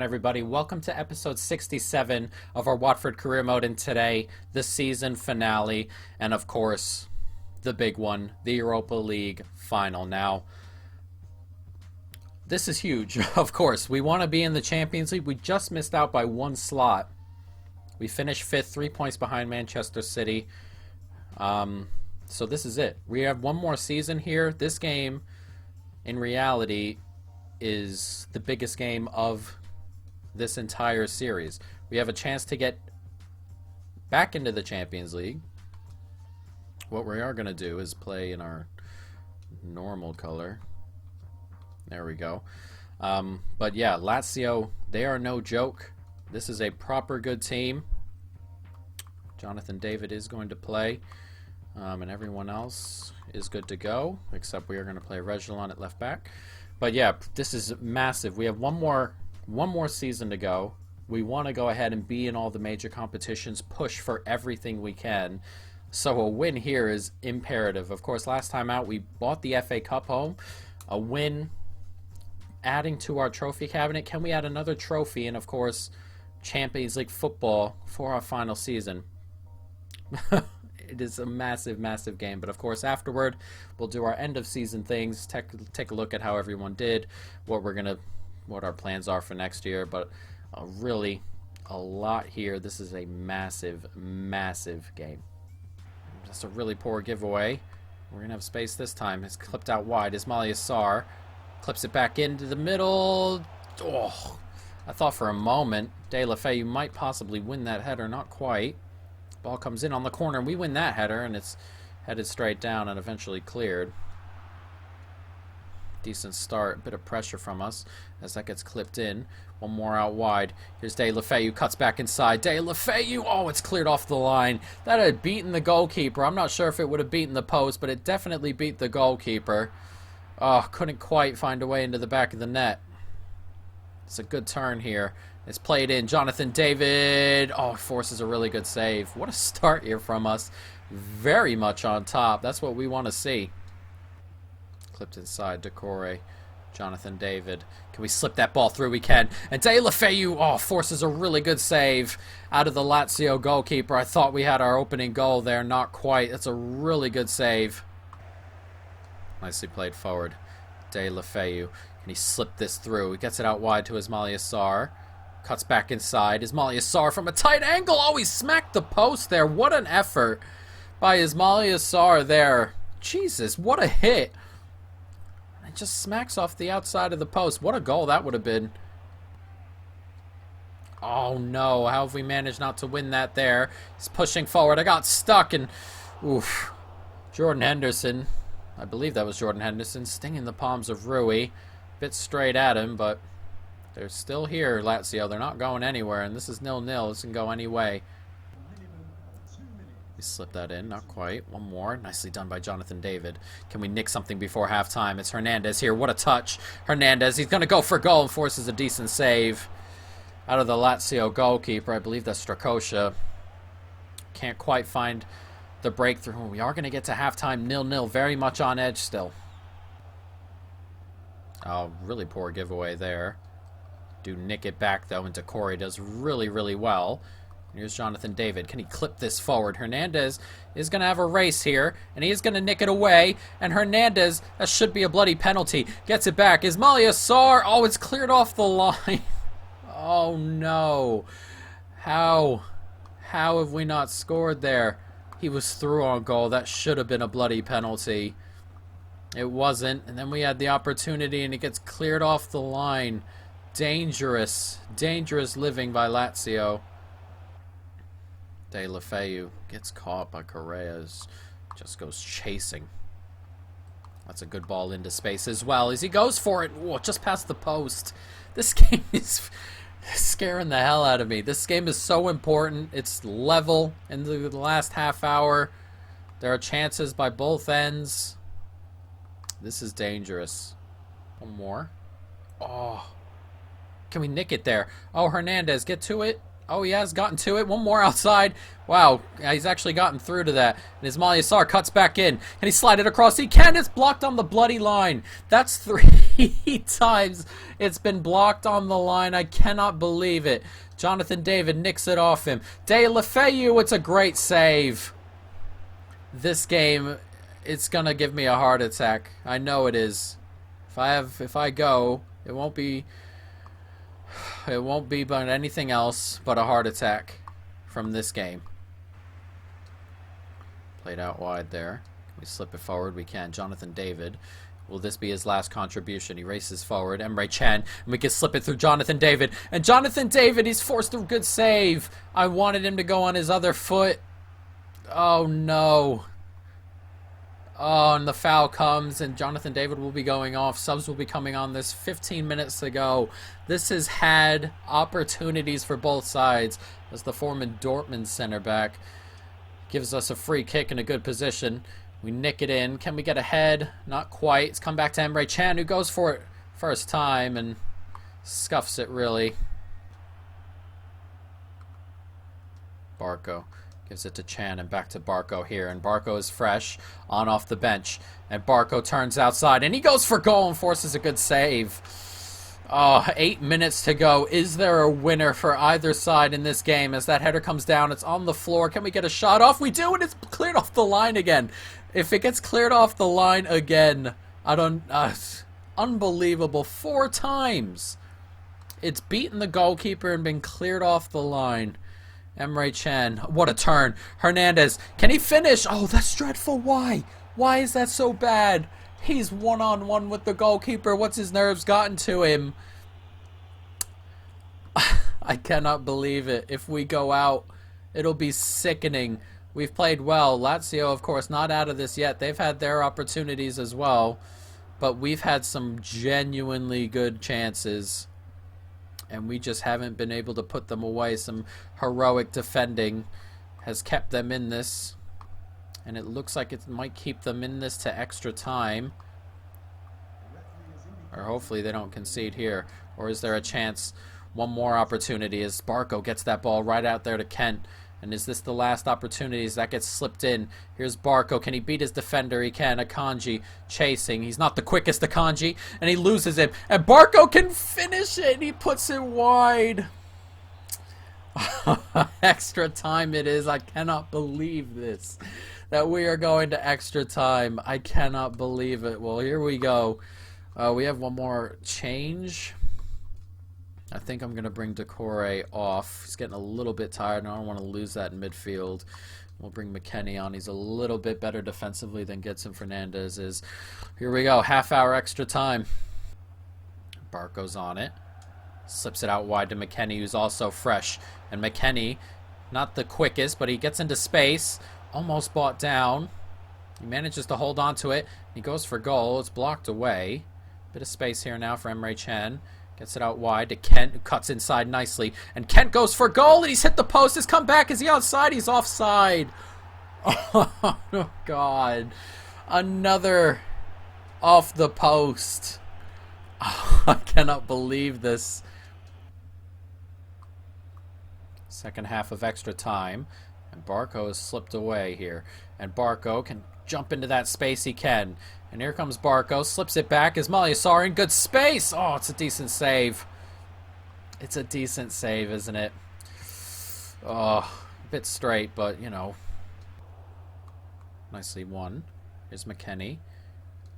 everybody? Welcome to episode 67 of our Watford career mode, and today, the season finale, and of course, the big one, the Europa League Final. Now, this is huge, of course. We want to be in the Champions League. We just missed out by one slot. We finished 5th, 3 points behind Manchester City. So this is it. We have one more season here. This game, in reality, is the biggest game of this entire series. We have a chance to get back into the Champions League. What we are going to do is play in our normal color. There we go. But yeah, Lazio, they are no joke. This is a proper good team. Jonathan David is going to play. And everyone else is good to go, except we are going to play Reguilon at left back. But yeah, this is massive. We have one more season to go. We want to go ahead and be in all the major competitions, push for everything we can. So a win here is imperative. Of course, last time out we bought the FA Cup home. A win, adding to our trophy cabinet. Can we add another trophy? And of course, Champions League football for our final season. It is a massive, massive game. But of course, afterward, we'll do our end of season things. Take a look at how everyone did, what our plans are for next year. But really, a lot here. This is a massive, massive game. Just a really poor giveaway. We're gonna have space this time. It's clipped out wide. Ismail Sarr clips it back into the middle. Oh, I thought for a moment De La Feu might possibly win that header. Not quite. Ball comes in on the corner, and we win that header, and it's headed straight down and eventually cleared. Decent start, bit of pressure from us as that gets clipped in. One more out wide. Here's De La Feu, cuts back inside. De La Feu, oh, it's cleared off the line. That had beaten the goalkeeper. I'm not sure if it would have beaten the post, but it definitely beat the goalkeeper. Oh, couldn't quite find a way into the back of the net. It's a good turn here. It's played in. Jonathan David. Oh, forces a really good save. What a start here from us. Very much on top. That's what we want to see. Clipped inside. Decore. Jonathan David. Can we slip that ball through? We can. And De La Feu, oh, forces a really good save out of the Lazio goalkeeper. I thought we had our opening goal there. Not quite. That's a really good save. Nicely played forward. De La Feu. Can he slip this through? He gets it out wide to Ismail Sarr. Cuts back inside. Ismail Sarr from a tight angle. Oh, he smacked the post there. What an effort by Ismail Sarr there. Jesus, what a hit. It just smacks off the outside of the post. What a goal that would have been. Oh, no. How have we managed not to win that there? He's pushing forward. I got stuck, and oof. Jordan Henderson. I believe that was Jordan Henderson. Stinging the palms of Rui. Bit straight at him, but they're still here, Lazio. They're not going anywhere, and this is 0-0. This can go any way. He slipped that in. Not quite. One more. Nicely done by Jonathan David. Can we nick something before halftime? It's Hernandez here. What a touch. Hernandez, he's going to go for goal and forces a decent save out of the Lazio goalkeeper. I believe that's Strakosha. Can't quite find the breakthrough. We are going to get to halftime 0-0. Very much on edge still. Oh, really poor giveaway there. Do nick it back, though, and Decore does really, really well. Here's Jonathan David. Can he clip this forward? Hernandez is going to have a race here, and he is going to nick it away. And Hernandez, that should be a bloody penalty, gets it back. Ismail Sarr, oh, it's cleared off the line. Oh, no. How have we not scored there? He was through on goal. That should have been a bloody penalty. It wasn't, and then we had the opportunity, and it gets cleared off the line. Dangerous, dangerous living by Lazio. De La Feu gets caught by Correas. Just goes chasing. That's a good ball into space as well as he goes for it. Whoa, just past the post. This game is scaring the hell out of me. This game is so important. It's level in the last half hour. There are chances by both ends. This is dangerous. One more. Oh. Can we nick it there? Oh, Hernandez, get to it. Oh, he has gotten to it. One more outside. Wow, he's actually gotten through to that. And Ismail Yassar cuts back in. And he slid it across. He can. It's blocked on the bloody line. That's 3 times it's been blocked on the line. I cannot believe it. Jonathan David nicks it off him. De La Feu, it's a great save. This game, it's going to give me a heart attack. I know it is. If I go, it won't be but anything else but a heart attack from this game. Played out wide there. Can we slip it forward? We can. Jonathan David. Will this be his last contribution? He races forward. Emre Can. And we can slip it through Jonathan David. And Jonathan David, he's forced a good save. I wanted him to go on his other foot. Oh, no. Oh, and the foul comes, and Jonathan David will be going off. Subs will be coming on. There's 15 minutes to go. This has had opportunities for both sides as the former Dortmund center back gives us a free kick in a good position. We nick it in. Can we get ahead? Not quite. It's come back to Emre Can, who goes for it first time and scuffs it, really. Barco gives it to Chan and back to Barco here. And Barco is fresh on off the bench. And Barco turns outside. And he goes for goal and forces a good save. Oh, 8 minutes to go. Is there a winner for either side in this game? As that header comes down, it's on the floor. Can we get a shot off? We do, and it's cleared off the line again. If it gets cleared off the line again, I don't... unbelievable. 4 times. It's beaten the goalkeeper and been cleared off the line. Emre Can, what a turn. Hernandez, can he finish? Oh, that's dreadful. Why? Why is that so bad? He's one-on-one with the goalkeeper. What's his nerves gotten to him? I cannot believe it. If we go out, it'll be sickening. We've played well. Lazio, of course, not out of this yet. They've had their opportunities as well. But we've had some genuinely good chances. And we just haven't been able to put them away. Some heroic defending has kept them in this. And it looks like it might keep them in this to extra time. Or hopefully they don't concede here. Or is there a chance? One more opportunity as Barco gets that ball right out there to Kent. And is this the last opportunity as that gets slipped in? Here's Barco. Can he beat his defender? He can. Akanji chasing. He's not the quickest Akanji. And he loses him. And Barco can finish it. And he puts it wide. Extra time it is. I cannot believe this. That we are going to extra time. I cannot believe it. Well, here we go. We have one more change. I think I'm going to bring Decore off. He's getting a little bit tired, and I don't want to lose that in midfield. We'll bring McKennie on. He's a little bit better defensively than Gedson Fernandez is. Here we go. Half-hour extra time. Barco's on it. Slips it out wide to McKennie, who's also fresh. And McKennie, not the quickest, but he gets into space. Almost brought down. He manages to hold on to it. He goes for goal. It's blocked away. Bit of space here now for Emre Can. Gets it out wide to Kent, who cuts inside nicely. And Kent goes for goal, and he's hit the post. He's come back. Is he outside? He's offside. Oh, God. Another off the post. Oh, I cannot believe this. Second half of extra time. And Barco has slipped away here. And Barco can jump into that space he can. And here comes Barco, slips it back. Ismail Yassar in good space. Oh, it's a decent save. It's a decent save, isn't it? Oh, a bit straight, but, you know. Nicely won. Here's McKennie.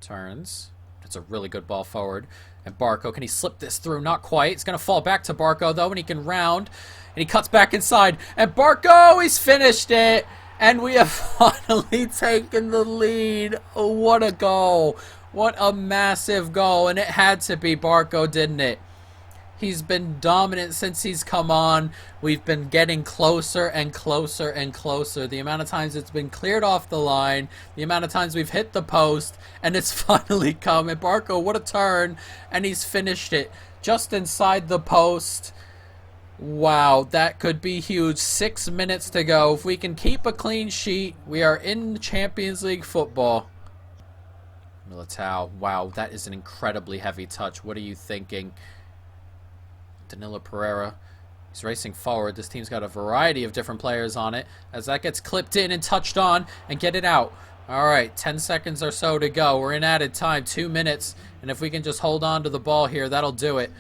Turns. It's a really good ball forward. And Barco, can he slip this through? Not quite. It's going to fall back to Barco, though, and he can round. And he cuts back inside. And Barco, he's finished it. And we have finally taken the lead. Oh, what a goal. What a massive goal. And it had to be Barco, didn't it? He's been dominant since he's come on. We've been getting closer and closer and closer. The amount of times it's been cleared off the line. The amount of times we've hit the post. And it's finally come. And Barco, what a turn. And he's finished it just inside the post. Wow, that could be huge. 6 minutes to go. If we can keep a clean sheet, we are in Champions League football. Militao, wow, that is an incredibly heavy touch. What are you thinking? Danilo Pereira He's racing forward. This team's got a variety of different players on it. As that gets clipped in and touched on and get it out. All right, 10 seconds or so to go. We're in added time, 2 minutes. And if we can just hold on to the ball here, that'll do it.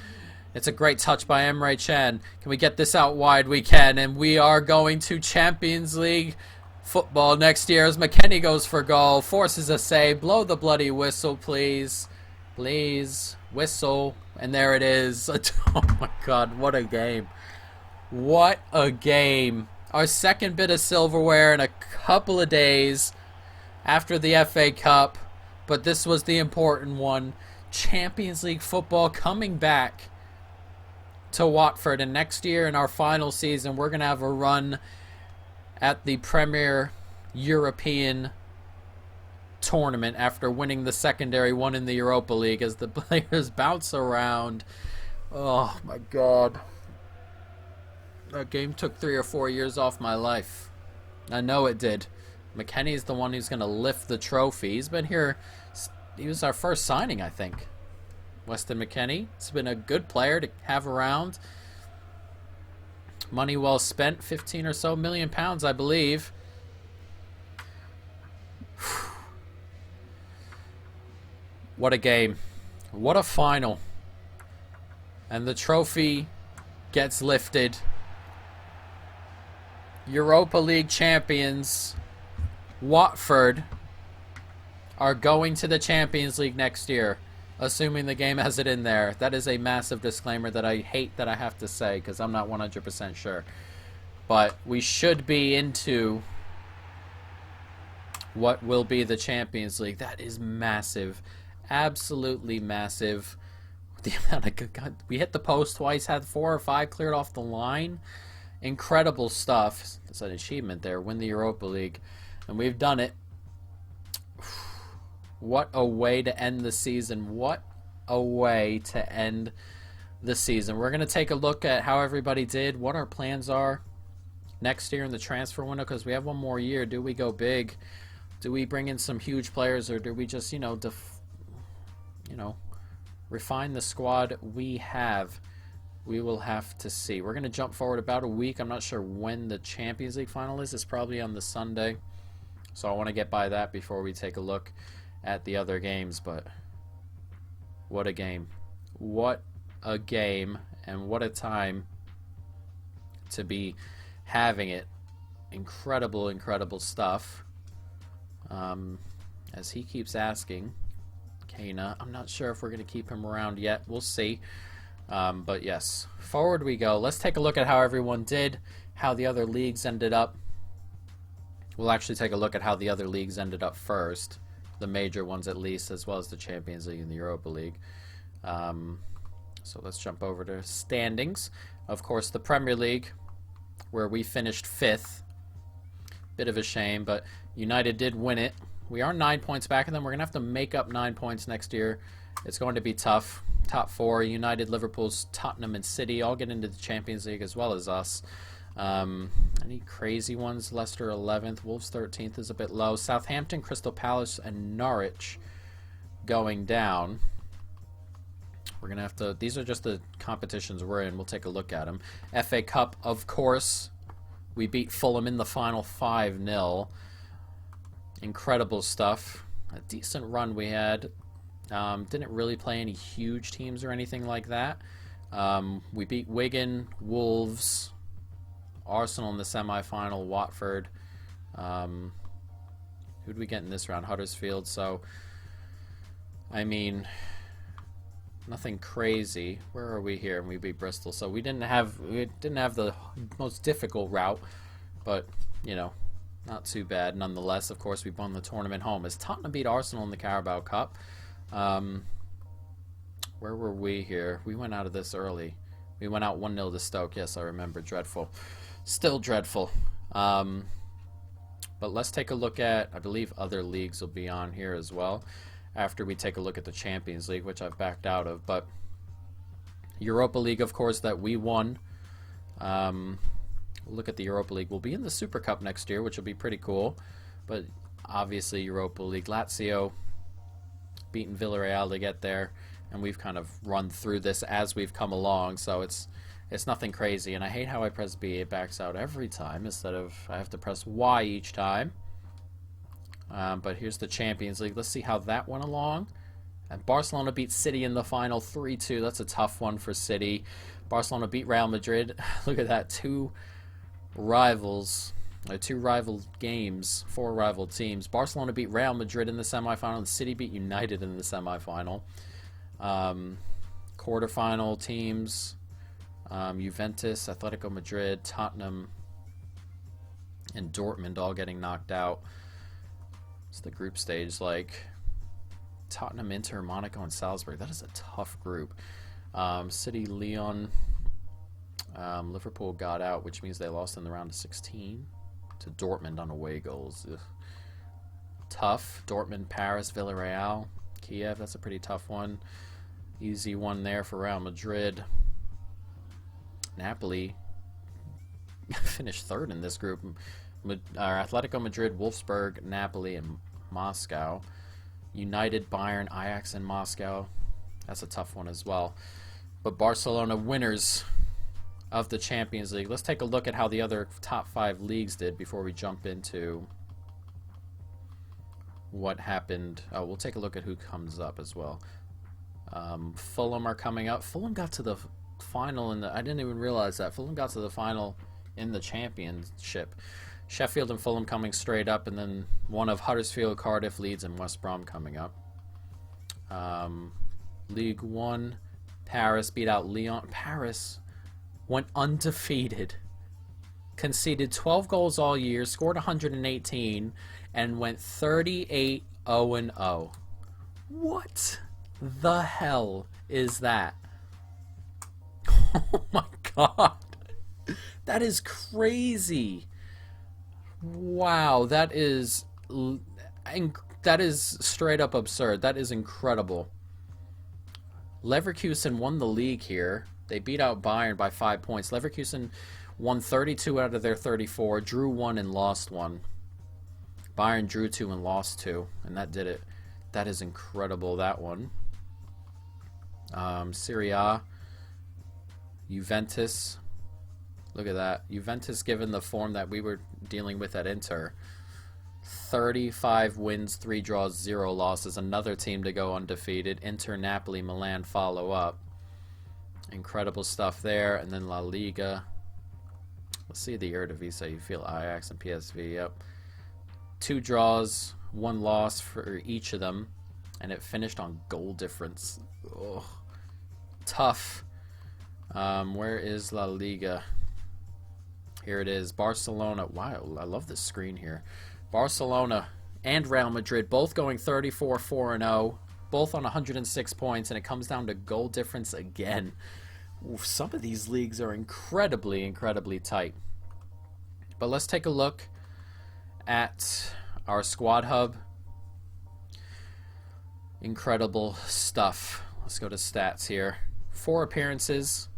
It's a great touch by Emre Can. Can we get this out wide? We can. And we are going to Champions League football next year as McKennie goes for goal. Forces a save. Blow the bloody whistle, please. Please. Whistle. And there it is. Oh, my God. What a game. What a game. Our second bit of silverware in a couple of days after the FA Cup. But this was the important one. Champions League football coming back to Watford. And next year in our final season, we're going to have a run at the Premier European tournament after winning the secondary one in the Europa League as the players bounce around. Oh, my God. That game took 3 or 4 years off my life. I know it did. McKennie's the one who's going to lift the trophy. He's been here. He was our first signing, I think. Weston McKennie. He's been a good player to have around. Money well spent. 15 or so million pounds, I believe. What a game. What a final. And the trophy gets lifted. Europa League champions Watford are going to the Champions League next year, assuming the game has it in there. That is a massive disclaimer that I hate that I have to say because I'm not 100% sure. But we should be into what will be the Champions League. That is massive. Absolutely massive. The amount of God, we hit the post twice, had 4 or 5 cleared off the line. Incredible stuff. It's an achievement there. Win the Europa League. And we've done it. What a way to end the season. What a way to end the season. We're going to take a look at how everybody did, what our plans are next year in the transfer window, because we have one more year. Do we go big? Do we bring in some huge players, or do we just, refine the squad we have? We will have to see. We're going to jump forward about a week. I'm not sure when the Champions League final is. It's probably on the Sunday. So I want to get by that before we take a look at the other games. But what a game. What a game. And what a time to be having it. Incredible, incredible stuff. As he keeps asking, Kana, I'm not sure if we're going to keep him around yet. We'll see. But yes, forward we go. Let's take a look at how everyone did, how the other leagues ended up. We'll actually take a look at how the other leagues ended up first, the major ones at least, as well as the Champions League and the Europa League. So let's jump over to standings. Of course, the Premier League, where we finished 5th. Bit of a shame, but United did win it. We are 9 points back of them. We're going to have to make up 9 points next year. It's going to be tough. Top 4, United, Liverpool's, Tottenham, and City all get into the Champions League as well as us. Any crazy ones? Leicester 11th, Wolves 13th is a bit low. Southampton, Crystal Palace, and Norwich going down. We're going to have to... These are just the competitions we're in. We'll take a look at them. FA Cup, of course. We beat Fulham in the final 5-0. Incredible stuff. A decent run we had. Didn't really play any huge teams or anything like that. We beat Wigan, Wolves, Arsenal in the semi-final, Watford. Who did we get in this round? Huddersfield. So, I mean, nothing crazy. Where are we here? And we beat Bristol. So we didn't have the most difficult route, but not too bad nonetheless. Of course, we won the tournament home as Tottenham beat Arsenal in the Carabao Cup. Where were we here? We went out of this early. We went out 1-0 to Stoke. Yes, I remember. Dreadful. Still dreadful. But let's take a look at, I believe other leagues will be on here as well after we take a look at the Champions League, which I've backed out of. But Europa League, of course, that we won. Look at the Europa League. We'll be in the Super Cup next year, which will be pretty cool. But obviously Europa League. Lazio beaten Villarreal to get there, and we've kind of run through this as we've come along, so it's It's nothing crazy, and I hate how I press B. It backs out every time instead of I have to press Y each time. But here's the Champions League. Let's see how that went along. And Barcelona beat City in the final 3-2. That's a tough one for City. Barcelona beat Real Madrid. Look at that. Two rival games, 4 rival teams. Barcelona beat Real Madrid in the semifinal, and City beat United in the semifinal. Quarterfinal teams, Juventus, Atletico Madrid, Tottenham, and Dortmund all getting knocked out. It's the group stage, like Tottenham, Inter, Monaco, and Salzburg. That is a tough group. City, Lyon, Liverpool got out, which means they lost in the round of 16 to Dortmund on away goals. Ugh. Tough. Dortmund, Paris, Villarreal, Kiev. That's a pretty tough one. Easy one there for Real Madrid. Napoli finished third in this group. Atletico Madrid, Wolfsburg, Napoli, and Moscow. United, Bayern, Ajax, and Moscow. That's a tough one as well. But Barcelona winners of the Champions League. Let's take a look at how the other top 5 leagues did before we jump into what happened. Oh, we'll take a look at who comes up as well. Fulham are coming up. Fulham got to the final I didn't even realize that. Fulham got to the final in the championship. Sheffield and Fulham coming straight up, and then one of Huddersfield, Cardiff, Leeds, and West Brom coming up. League One, Paris beat out Lyon. Paris went undefeated, conceded 12 goals all year, scored 118, and went 38-0-0. What the hell is that? Oh my god. That is crazy. Wow, that is straight up absurd. That is incredible. Leverkusen won the league here. They beat out Bayern by 5 points. Leverkusen won 32 out of their 34, drew 1 and lost 1. Bayern drew 2 and lost 2, and that did it. That is incredible, that one. Serie A, Juventus. Look at that. Juventus, given the form that we were dealing with at Inter. 35 wins, 3 draws, 0 losses. Another team to go undefeated. Inter, Napoli, Milan follow up. Incredible stuff there. And then La Liga. Let's see the Eredivisie. You feel Ajax and PSV. Yep. 2 draws, 1 loss for each of them. And it finished on goal difference. Ugh. Tough. Where is La Liga? Here it is. Barcelona. Wow, I love this screen here. Barcelona and Real Madrid both going 34-4-0, both on 106 points, and it comes down to goal difference again. Oof, some of these leagues are incredibly, incredibly tight. But let's take a look at our squad hub. Incredible stuff. Let's go to stats here. 4 appearances.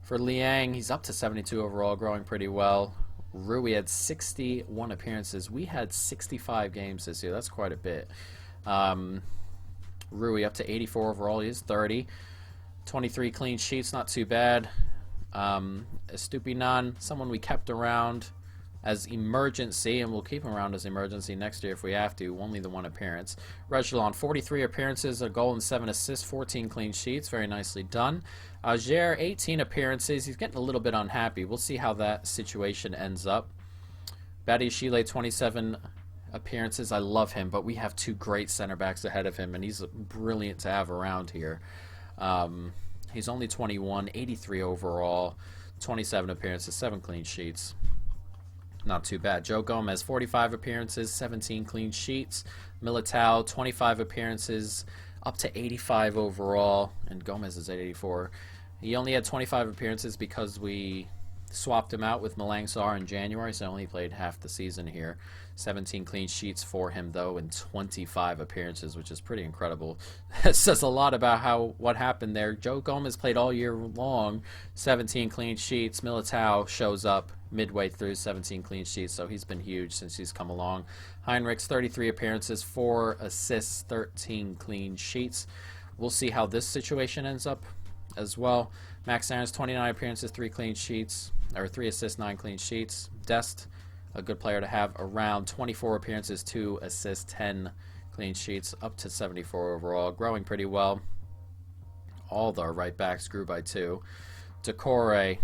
For Liang, he's up to 72 overall, growing pretty well. Rui had 61 appearances. We had 65 games this year. That's quite a bit. Rui up to 84 overall. He is 30. 23 clean sheets, not too bad. Estupinan, someone we kept around as emergency, and we'll keep him around as emergency next year if we have to. Only the 1 appearance. Reguilon, 43 appearances, a goal and 7 assists, 14 clean sheets. Very nicely done. Ajer, 18 appearances. He's getting a little bit unhappy. We'll see how that situation ends up. Badiashile, 27 appearances. I love him, but we have 2 great center backs ahead of him, and he's brilliant to have around here. He's only 21, 83 overall, 27 appearances, 7 clean sheets. Not too bad. Joe Gomez, 45 appearances, 17 clean sheets. Militao, 25 appearances, up to 85 overall. And Gomez is at 84. He only had 25 appearances because we swapped him out with Malang Sarr in January, so only played half the season here. 17 clean sheets for him, though, and 25 appearances, which is pretty incredible. That says a lot about what happened there. Joe Gomez played all year long, 17 clean sheets. Militao shows up midway through, 17 clean sheets, so he's been huge since he's come along. Heinrichs, 33 appearances, 4 assists, 13 clean sheets. We'll see how this situation ends up as well. Max Aaron's 29 appearances, 3 clean sheets, or 3 assists, 9 clean sheets. Dest, a good player to have around. 24 appearances, 2 assists, 10 clean sheets, up to 74 overall. Growing pretty well. All the right backs grew by 2. Decore,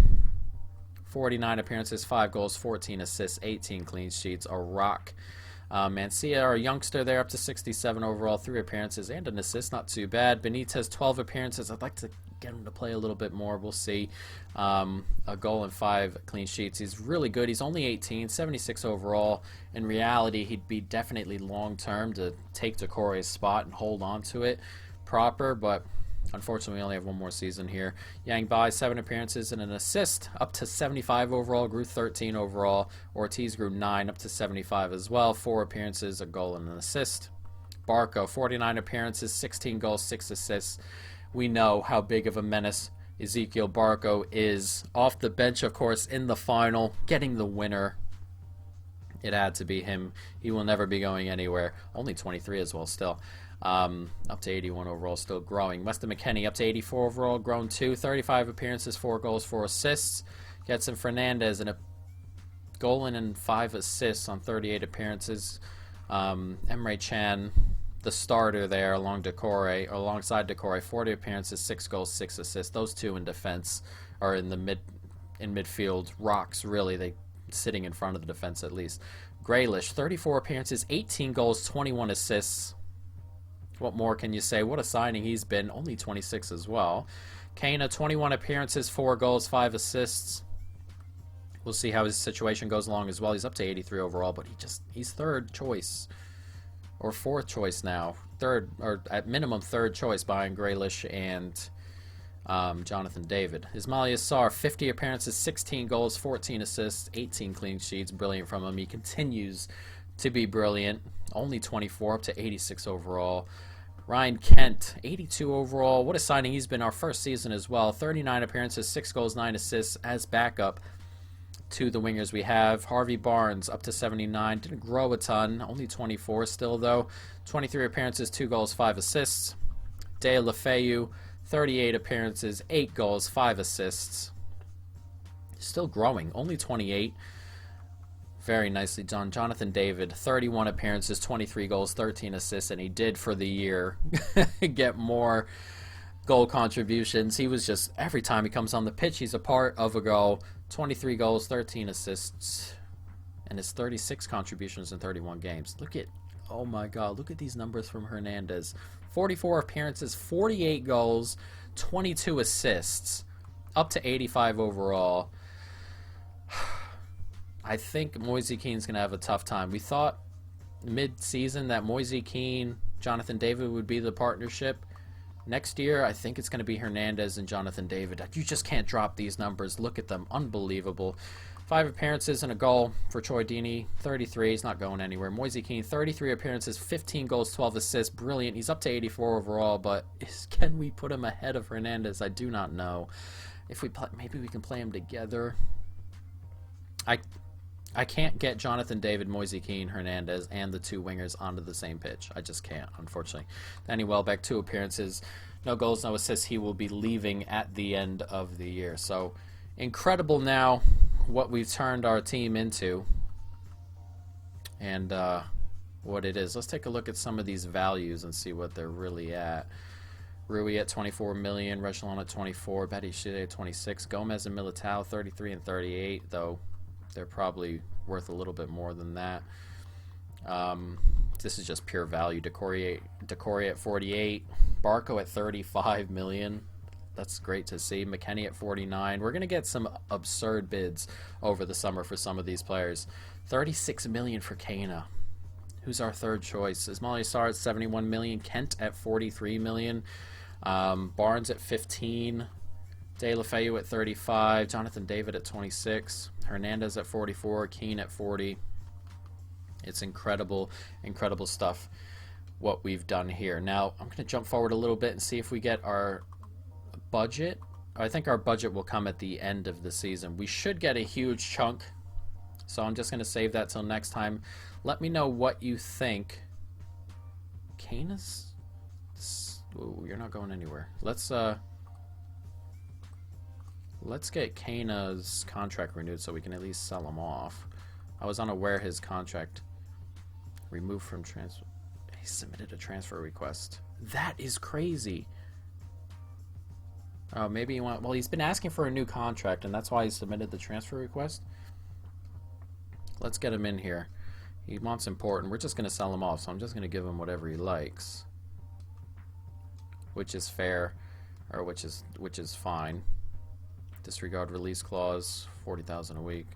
49 appearances, 5 goals, 14 assists, 18 clean sheets. A rock. Mancia, our youngster there, up to 67 overall, 3 appearances and an assist, not too bad. Benitez, 12 appearances. I'd like to get him to play a little bit more. We'll see. A goal and 5 clean sheets. He's really good. He's only 18, 76 overall. In reality, he'd be definitely long-term to take Decore's spot and hold on to it proper, but unfortunately, we only have 1 more season here. Yang Bai, 7 appearances and an assist, up to 75 overall, grew 13 overall. Ortiz grew 9, up to 75 as well. 4 appearances, a goal and an assist. Barco, 49 appearances, 16 goals, 6 assists. We know how big of a menace Ezekiel Barco is. Off the bench, of course, in the final, getting the winner. It had to be him. He will never be going anywhere. Only 23 as well still. Up to 81 overall, still growing. Weston McKennie up to 84 overall, grown 2, 35 appearances, 4 goals, 4 assists. Getson Fernandez and a goal and 5 assists on 38 appearances. Emre Can, the starter there, alongside Decore, 40 appearances, 6 goals, 6 assists. Those two in defense are in midfield. Rocks, really. They sitting in front of the defense at least. Graylish, 34 appearances, 18 goals, 21 assists. What more can you say? What a signing he's been. Only 26 as well. Kana, 21 appearances, 4 goals, 5 assists. We'll see how his situation goes along as well. He's up to 83 overall, but he's 3rd choice. Or 4th choice now. 3rd, or at minimum 3rd choice behind Graylish and Jonathan David. Ismail Yassar, 50 appearances, 16 goals, 14 assists, 18 clean sheets. Brilliant from him. He continues to be brilliant. Only 24, up to 86 overall. Ryan Kent, 82 overall. What a signing he's been our first season as well. 39 appearances, 6 goals, 9 assists as backup to the wingers we have. Harvey Barnes, up to 79. Didn't grow a ton. Only 24 still, though. 23 appearances, 2 goals, 5 assists. De La Feu, 38 appearances, 8 goals, 5 assists. Still growing. Only 28. Very nicely done. Jonathan David, 31 appearances, 23 goals, 13 assists, and he did for the year get more goal contributions. He was just, every time he comes on the pitch, he's a part of a goal. 23 goals, 13 assists, and his 36 contributions in 31 games. Look at, oh my God, look at these numbers from Hernandez. 44 appearances, 48 goals, 22 assists, up to 85 overall. I think Moise Keane's going to have a tough time. We thought mid-season that Moise Keane, Jonathan David would be the partnership. Next year, I think it's going to be Hernandez and Jonathan David. You just can't drop these numbers. Look at them. Unbelievable. 5 appearances and a goal for Troy Deeney. 33. He's not going anywhere. Moise Keane, 33 appearances, 15 goals, 12 assists. Brilliant. He's up to 84 overall, but can we put him ahead of Hernandez? I do not know. If we maybe we can play him together. I can't get Jonathan David, Moise Keane, Hernandez, and the 2 wingers onto the same pitch. I just can't, unfortunately. Danny Welbeck, 2 appearances, no goals, no assists. He will be leaving at the end of the year. So, incredible now what we've turned our team into and what it is. Let's take a look at some of these values and see what they're really at. Rui at 24 million, Reguilon at 24, Badiashile at 26, Gomez and Militao 33 and 38, though they're probably worth a little bit more than that. This is just pure value. Decore at 48, Barco at 35 million. That's great to see. McKennie at 49. We're going to get some absurd bids over the summer for some of these players. 36 million for Kana, who's our 3rd choice. Ismail Yassar at 71 million. Kent at 43 million. Barnes at 15. De La Feu at 35, Jonathan David at 26, Hernandez at 44, Keane at 40. It's incredible, incredible stuff what we've done here. Now, I'm going to jump forward a little bit and see if we get our budget. I think our budget will come at the end of the season. We should get a huge chunk, so I'm just going to save that till next time. Let me know what you think. Kana's? Ooh, you're not going anywhere. Let's Let's get Kana's contract renewed so we can at least sell him off. I was unaware his contract removed from transfer. He submitted a transfer request. That is crazy. Oh, maybe he want. Well, he's been asking for a new contract, and that's why he submitted the transfer request. Let's get him in here. He wants important. We're just going to sell him off, so I'm just going to give him whatever he likes, which is fair, or which is fine. Disregard release clause, 40,000 a week.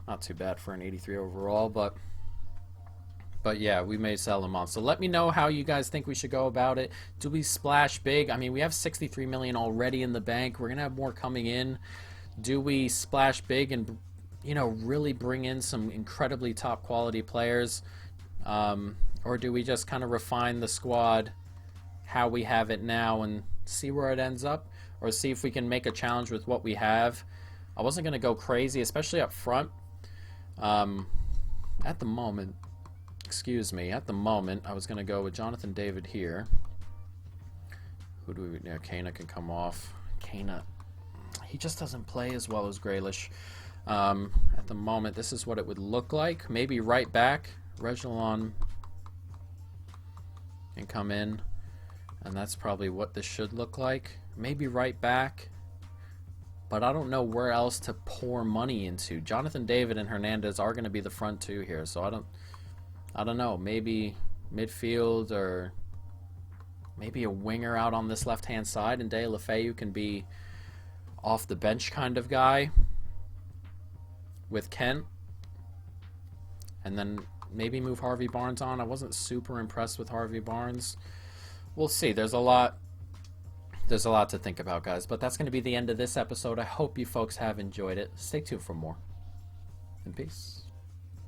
Not too bad for an 83 overall, but yeah, we may sell him on. So let me know how you guys think we should go about it. Do we splash big? I mean, we have 63 million already in the bank. We're going to have more coming in. Do we splash big and, you know, really bring in some incredibly top quality players? Or do we just kind of refine the squad how we have it now and see where it ends up? Or see if we can make a challenge with what we have? I wasn't going to go crazy, especially up front. At the moment, I was going to go with Jonathan David here. Who do we... Yeah, Kana can come off. Kana, he just doesn't play as well as Grealish. At the moment, this is what it would look like. Maybe right back, Reguilon can come in. And that's probably what this should look like. Maybe right back. But I don't know where else to pour money into. Jonathan David and Hernandez are going to be the front two here, so I don't know. Maybe midfield or maybe a winger out on this left-hand side, and De La Feu can be off the bench kind of guy with Kent. And then maybe move Harvey Barnes on. I wasn't super impressed with Harvey Barnes. We'll see. There's a lot to think about, guys. But that's going to be the end of this episode. I hope you folks have enjoyed it. Stay tuned for more. And peace.